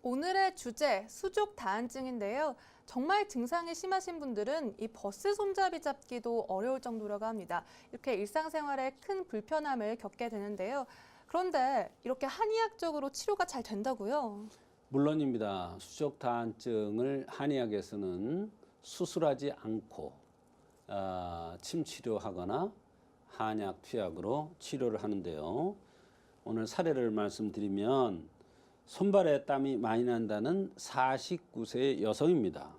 오늘의 주제, 수족 다한증인데요. 정말 증상이 심하신 분들은 이 버스 손잡이 잡기도 어려울 정도라고 합니다. 이렇게 일상생활에 큰 불편함을 겪게 되는데요. 그런데 이렇게 한의학적으로 치료가 잘 된다고요? 물론입니다. 수족 다한증을 한의학에서는 수술하지 않고 침 치료하거나 한약, 투약으로 치료를 하는데요. 오늘 사례를 말씀드리면 손발에 땀이 많이 난다는 49세의 여성입니다.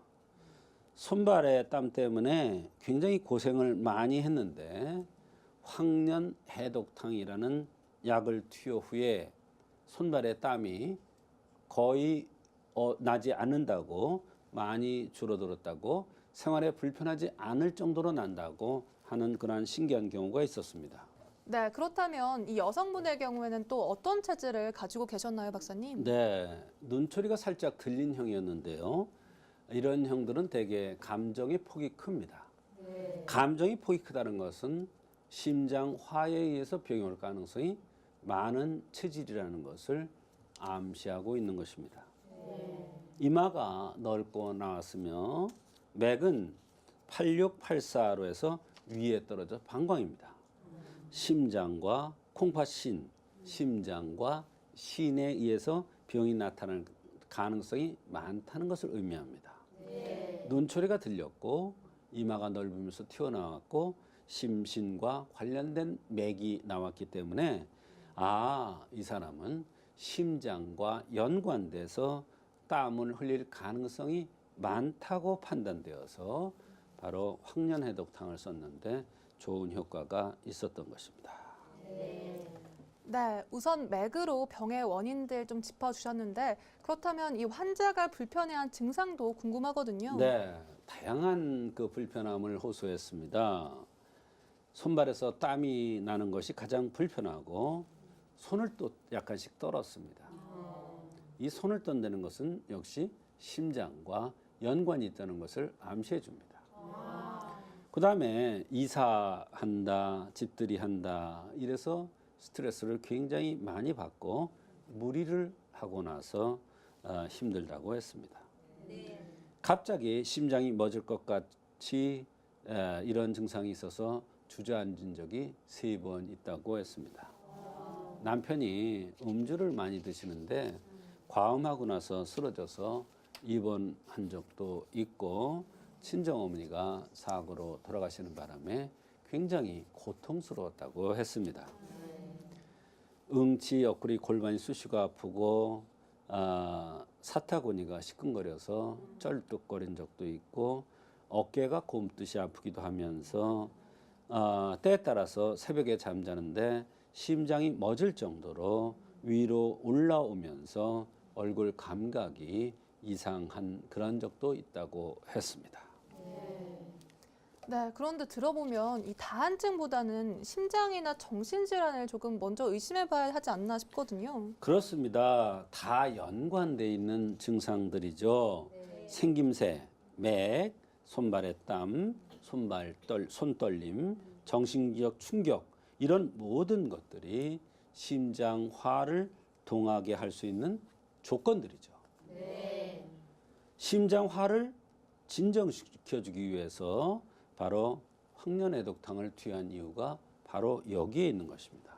손발에 땀 때문에 굉장히 고생을 많이 했는데 황년 해독탕이라는 약을 투여 후에 손발에 땀이 거의 나지 않는다고, 많이 줄어들었다고, 생활에 불편하지 않을 정도로 난다고 하는 그러한 신기한 경우가 있었습니다. 네, 그렇다면 이 여성분의 경우에는 또 어떤 체질을 가지고 계셨나요, 박사님? 네, 눈초리가 살짝 들린 형이었는데요. 이런 형들은 대개 감정의 폭이 큽니다. 감정이 폭이 크다는 것은 심장화에 의해서 병이 올 가능성이 많은 체질이라는 것을 암시하고 있는 것입니다. 이마가 넓고 나왔으며 맥은 8684로 해서 위에 떨어져 방광입니다. 심장과 콩팥신, 심장과 신에 의해서 병이 나타날 가능성이 많다는 것을 의미합니다. 눈초리가 들렸고 이마가 넓으면서 튀어나왔고 심신과 관련된 맥이 나왔기 때문에 이 사람은 심장과 연관돼서 땀을 흘릴 가능성이 많다고 판단되어서 바로 황년해독탕을 썼는데 좋은 효과가 있었던 것입니다. 네, 우선 맥으로 병의 원인들 좀 짚어주셨는데 그렇다면 이 환자가 불편해한 증상도 궁금하거든요. 네, 다양한 그 불편함을 호소했습니다. 손발에서 땀이 나는 것이 가장 불편하고 손을 또 약간씩 떨었습니다. 이 손을 떤다는 것은 역시 심장과 연관이 있다는 것을 암시해 줍니다. 그 다음에 이사한다, 집들이 한다, 이래서 스트레스를 굉장히 많이 받고 무리를 하고 나서 힘들다고 했습니다. 갑자기 심장이 멎을 것 같이 이런 증상이 있어서 주저앉은 적이 3번 있다고 했습니다. 남편이 음주를 많이 드시는데 과음하고 나서 쓰러져서 입원한 적도 있고 친정어머니가 사고로 돌아가시는 바람에 굉장히 고통스러웠다고 했습니다. 응치, 옆구리, 골반이 쑤시고 아프고 사타구니가 시큰거려서 쩔뚝거린 적도 있고 어깨가 굼듯이 아프기도 하면서 때에 따라서 새벽에 잠자는데 심장이 멎을 정도로 위로 올라오면서 얼굴 감각이 이상한 그런 적도 있다고 했습니다. 네, 그런데 들어보면 이 다한증보다는 심장이나 정신질환을 조금 먼저 의심해봐야 하지 않나 싶거든요. 그렇습니다. 다 연관돼 있는 증상들이죠. 생김새, 맥, 손발의 땀, 손떨림, 정신적 충격, 이런 모든 것들이 심장화를 동하게 할 수 있는 조건들이죠. 심장화를 진정시켜주기 위해서 바로 황년해독탕을 투여한 이유가 바로 여기에 있는 것입니다.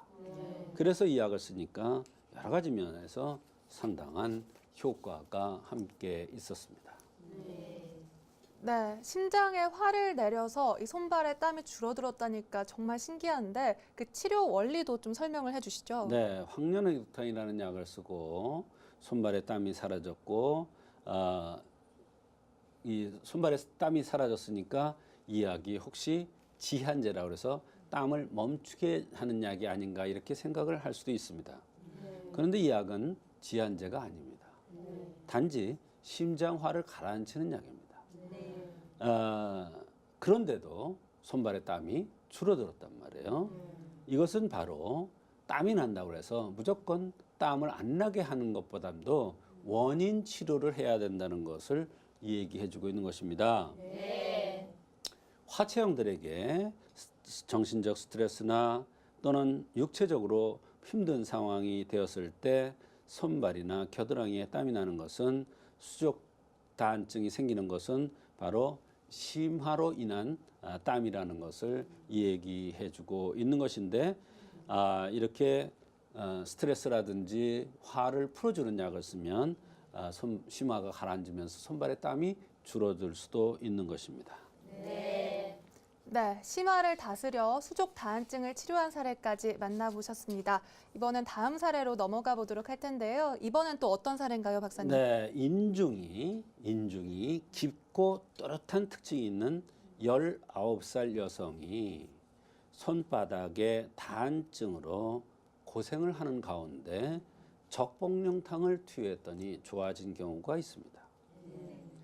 그래서 이 약을 쓰니까 여러 가지 면에서 상당한 효과가 함께 있었습니다. 네, 심장에 화를 내려서 이 손발에 땀이 줄어들었다니까 정말 신기한데 그 치료 원리도 좀 설명을 해주시죠. 네, 황년해독탕이라는 약을 쓰고 손발에 땀이 사라졌고 이 손발에 땀이 사라졌으니까 이 약이 혹시 지한제라고 해서 땀을 멈추게 하는 약이 아닌가 이렇게 생각을 할 수도 있습니다. 그런데 이 약은 지한제가 아닙니다. 단지 심장화를 가라앉히는 약입니다. 그런데도 손발에 땀이 줄어들었단 말이에요. 이것은 바로 땀이 난다고 해서 무조건 땀을 안 나게 하는 것보다도 원인 치료를 해야 된다는 것을 얘기해 주고 있는 것입니다. 화체형들에게 정신적 스트레스나 또는 육체적으로 힘든 상황이 되었을 때 손발이나 겨드랑이에 땀이 나는 것은 수족 다한증이 생기는 것은 바로 심화로 인한 땀이라는 것을 얘기해주고 있는 것인데 이렇게 스트레스라든지 화를 풀어주는 약을 쓰면 심화가 가라앉으면서 손발의 땀이 줄어들 수도 있는 것입니다. 네, 심화를 다스려 수족 다한증을 치료한 사례까지 만나보셨습니다. 이번엔 다음 사례로 넘어가 보도록 할 텐데요. 이번엔 또 어떤 사례인가요, 박사님? 네, 인중이 깊고 또렷한 특징이 있는 19살 여성이 손바닥에 다한증으로 고생을 하는 가운데 적복령탕을 투여했더니 좋아진 경우가 있습니다.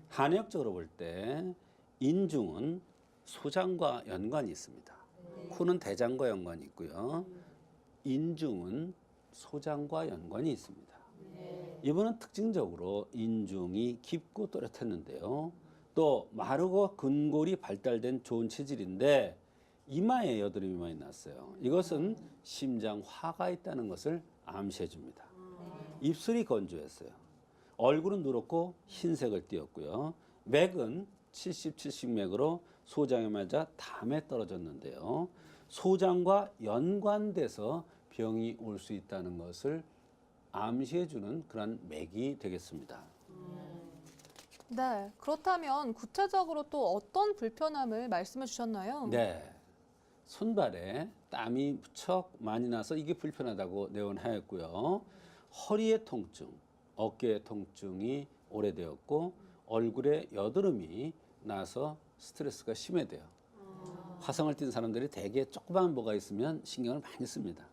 한의학적으로 볼 때 인중은 소장과 연관이 있습니다. 코는 대장과 연관이 있고요. 인중은 소장과 연관이 있습니다. 이번은 특징적으로 인중이 깊고 또렷했는데요. 또 마르고 근골이 발달된 좋은 체질인데 이마에 여드름이 많이 났어요. 이것은 심장화가 있다는 것을 암시해 줍니다. 입술이 건조했어요. 얼굴은 누렇고 흰색을 띠었고요. 맥은 70맥으로 소장에 맞아 담에 떨어졌는데요. 소장과 연관돼서 병이 올 수 있다는 것을 암시해 주는 그런 맥이 되겠습니다. 네, 그렇다면 구체적으로 또 어떤 불편함을 말씀해 주셨나요? 네. 손발에 땀이 무척 많이 나서 이게 불편하다고 내원하였고요. 허리의 통증, 어깨의 통증이 오래되었고 얼굴에 여드름이 나서 스트레스가 심해돼요. 화성을 띈 사람들이 대개 조그만 뭐가 있으면 신경을 많이 씁니다.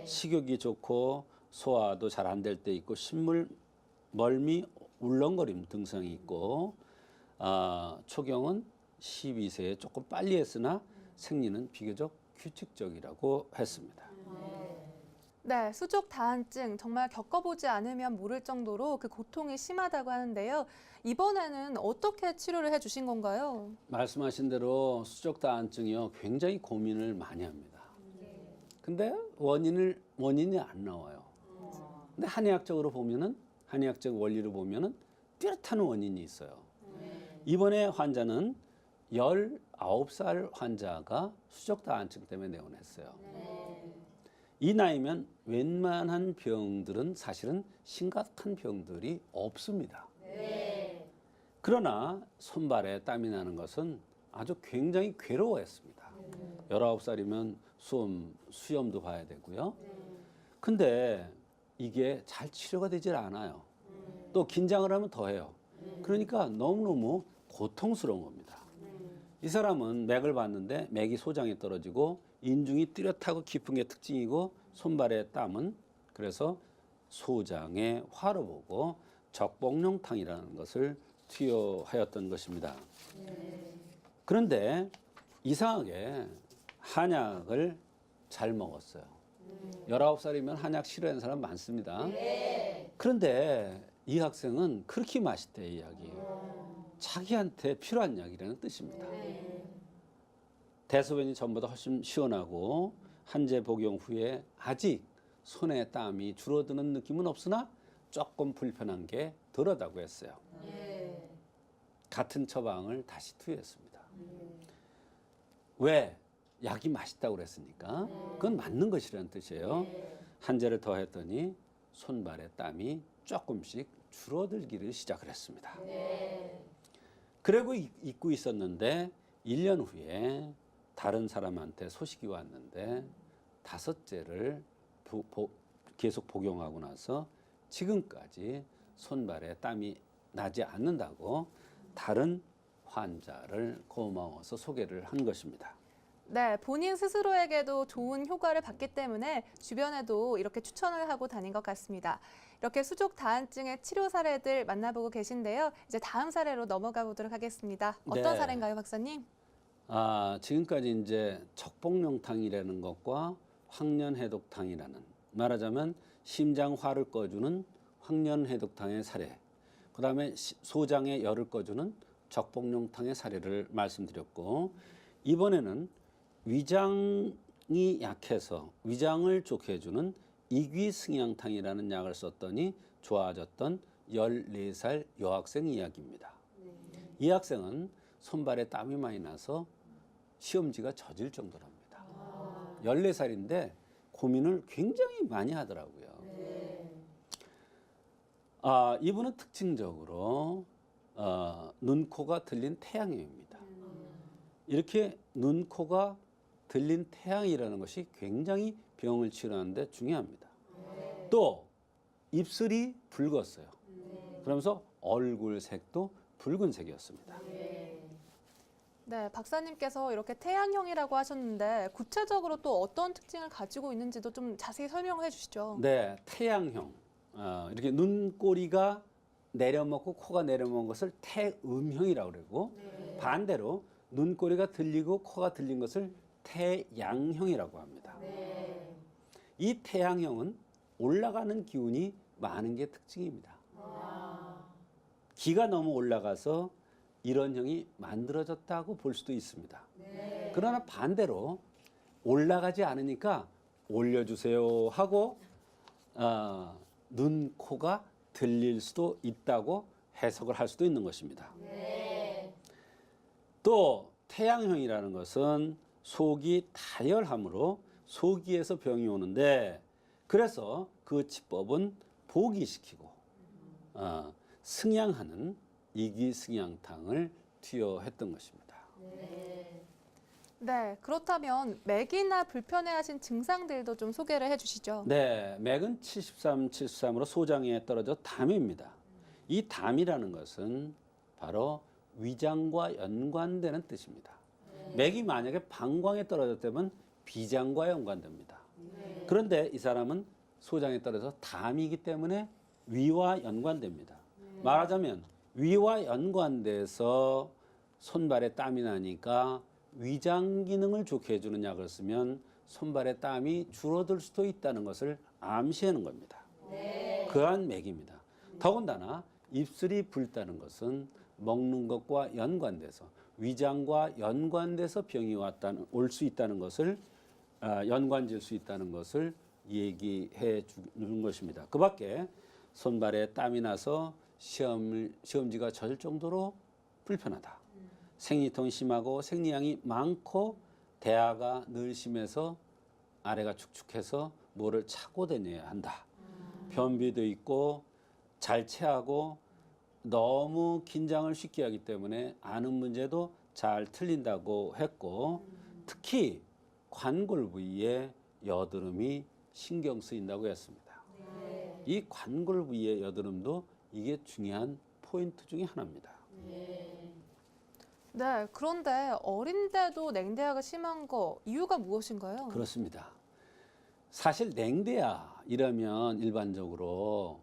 식욕이 좋고 소화도 잘 안 될 때 있고 신물, 멀미, 울렁거림 증상이 있고 초경은 12세에 조금 빨리 했으나 생리는 비교적 규칙적이라고 했습니다. 네, 수족 다한증 정말 겪어보지 않으면 모를 정도로 그 고통이 심하다고 하는데요. 이번에는 어떻게 치료를 해주신 건가요? 말씀하신 대로 수족 다한증이요 굉장히 고민을 많이 합니다. 근데 원인이 안 나와요. 근데 한의학적으로 보면은 한의학적 원리로 보면은 뚜렷한 원인이 있어요. 이번에 환자는 19살 환자가 수족 다한증 때문에 내원했어요. 이 나이면 웬만한 병들은 사실은 심각한 병들이 없습니다. 그러나 손발에 땀이 나는 것은 아주 굉장히 괴로워했습니다. 19살이면 수염도 봐야 되고요. 근데 이게 잘 치료가 되질 않아요. 또 긴장을 하면 더해요. 그러니까 너무너무 고통스러운 겁니다. 이 사람은 맥을 봤는데 맥이 소장에 떨어지고 인중이 뚜렷하고 깊은 게 특징이고 손발의 땀은 그래서 소장의 화로 보고 적복령탕이라는 것을 투여하였던 것입니다. 그런데 이상하게 한약을 잘 먹었어요. 19살이면 한약 싫어하는 사람 많습니다. 그런데 이 학생은 그렇게 맛있대, 이 약이. 자기한테 필요한 약이라는 뜻입니다. 대소변이 전보다 훨씬 시원하고 한제 복용 후에 아직 손에 땀이 줄어드는 느낌은 없으나 조금 불편한 게 덜하다고 했어요. 같은 처방을 다시 투여했습니다. 왜? 약이 맛있다고 그랬으니까. 그건 맞는 것이라는 뜻이에요. 한제를 더 했더니 손발에 땀이 조금씩 줄어들기를 시작을 했습니다. 그러고 잊고 있었는데 1년 후에 다른 사람한테 소식이 왔는데 5제를 계속 복용하고 나서 지금까지 손발에 땀이 나지 않는다고 다른 환자를 고마워서 소개를 한 것입니다. 네, 본인 스스로에게도 좋은 효과를 봤기 때문에 주변에도 이렇게 추천을 하고 다닌 것 같습니다. 이렇게 수족 다한증의 치료 사례들 만나보고 계신데요. 이제 다음 사례로 넘어가 보도록 하겠습니다. 어떤 네. 사례인가요, 박사님? 지금까지 이제 적복령탕이라는 것과 황련해독탕이라는, 말하자면 심장화를 꺼주는 황련해독탕의 사례, 그다음에 소장의 열을 꺼주는 적복령탕의 사례를 말씀드렸고, 이번에는 위장이 약해서 위장을 좋게 해주는 이귀승양탕이라는 약을 썼더니 좋아졌던 14살 여학생 이야기입니다. 이 학생은 손발에 땀이 많이 나서 시험지가 젖을 정도랍니다. 14살인데 고민을 굉장히 많이 하더라고요. 이분은 특징적으로 눈, 코가 들린 태양형입니다. 이렇게 눈, 코가 들린 태양이라는 것이 굉장히 병을 치료하는데 중요합니다. 또 입술이 붉었어요. 그러면서 얼굴 색도 붉은색이었습니다. 네, 박사님께서 이렇게 태양형이라고 하셨는데 구체적으로 또 어떤 특징을 가지고 있는지도 좀 자세히 설명을 해주시죠. 네, 태양형. 이렇게 눈꼬리가 내려먹고 코가 내려먹은 것을 태음형이라고 그러고 반대로 눈꼬리가 들리고 코가 들린 것을 태양형이라고 합니다. 이 태양형은 올라가는 기운이 많은 게 특징입니다. 기가 너무 올라가서 이런 형이 만들어졌다고 볼 수도 있습니다. 그러나 반대로 올라가지 않으니까 올려주세요 하고 눈, 코가 들릴 수도 있다고 해석을 할 수도 있는 것입니다. 또 태양형이라는 것은 속이 다혈함으로 소기에서 병이 오는데 그래서 그 치법은 보기시키고 승양하는 이귀승양탕을 투여했던 것입니다. 네, 그렇다면 맥이나 불편해하신 증상들도 좀 소개를 해주시죠. 네, 맥은 73으로 소장에 떨어져 담입니다. 이 담이라는 것은 바로 위장과 연관되는 뜻입니다. 맥이 만약에 방광에 떨어졌다면 비장과 연관됩니다. 그런데 이 사람은 소장에 떨어져 담이기 때문에 위와 연관됩니다. 말하자면 위와 연관돼서 손발에 땀이 나니까 위장 기능을 좋게 해주는 약을 쓰면 손발에 땀이 줄어들 수도 있다는 것을 암시하는 겁니다. 그러한 맥입니다. 더군다나 입술이 붉다는 것은 먹는 것과 연관돼서 위장과 연관돼서 병이 올 수 있다는 것을 연관질 수 있다는 것을 얘기해 주는 것입니다. 그 밖에 손발에 땀이 나서 시험지가 젖을 정도로 불편하다. 생리통이 심하고 생리량이 많고 대하가 늘 심해서 아래가 축축해서 뭐를 차고 다녀야 한다. 변비도 있고 잘 체하고 너무 긴장을 쉽게 하기 때문에 아는 문제도 잘 틀린다고 했고 특히 관골 부위에 여드름이 신경 쓰인다고 했습니다. 이 관골 부위의 여드름도 이게 중요한 포인트 중에 하나입니다. 네, 그런데 어린데도 냉대화가 심한 거 이유가 무엇인가요? 그렇습니다. 사실 냉대야 이러면 일반적으로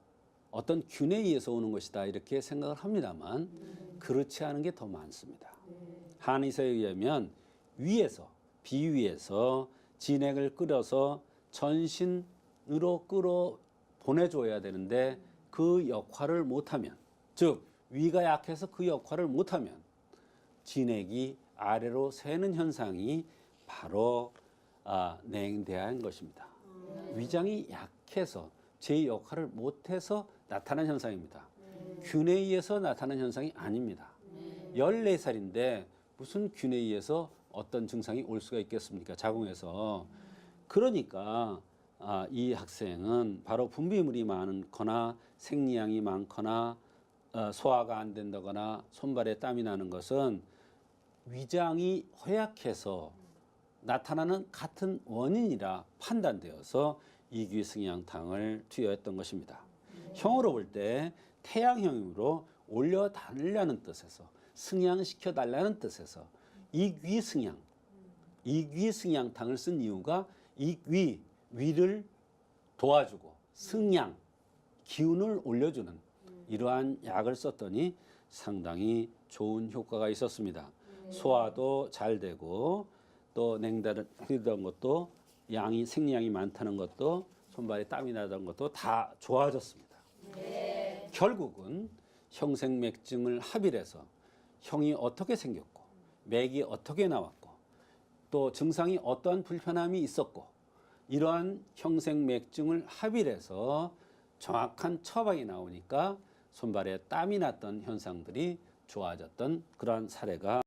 어떤 균에 의해서 오는 것이다 이렇게 생각을 합니다만 그렇지 않은 게 더 많습니다. 한의사에 의하면 비위에서 진액을 끓여서 전신으로 끌어 보내줘야 되는데 그 역할을 못하면 즉 위가 약해서 그 역할을 못하면 진액이 아래로 새는 현상이 바로 냉대화인 것입니다. 위장이 약해서 제 역할을 못해서 나타난 현상입니다. 균에 의해서 나타나는 현상이 아닙니다. 14살인데 무슨 균에 의해서 어떤 증상이 올 수가 있겠습니까? 자궁에서. 그러니까 이 학생은 바로 분비물이 많거나 생리량이 많거나 소화가 안 된다거나 손발에 땀이 나는 것은 위장이 허약해서 나타나는 같은 원인이라 판단되어서 이귀승양탕을 투여했던 것입니다. 형으로 볼 때 태양형으로 올려달라는 뜻에서 승양시켜 달라는 뜻에서 이귀승양탕을 쓴 이유가 위를 도와주고 승양, 기운을 올려주는 이러한 약을 썼더니 상당히 좋은 효과가 있었습니다. 소화도 잘 되고 또 냉다를 흐르던 것도 생리량이 많다는 것도 손발에 땀이 나던 것도 다 좋아졌습니다. 결국은 형생맥증을 합일해서 형이 어떻게 생겼고 맥이 어떻게 나왔고 또 증상이 어떠한 불편함이 있었고 이러한 형생맥증을 합의해서 정확한 처방이 나오니까 손발에 땀이 났던 현상들이 좋아졌던 그러한 사례가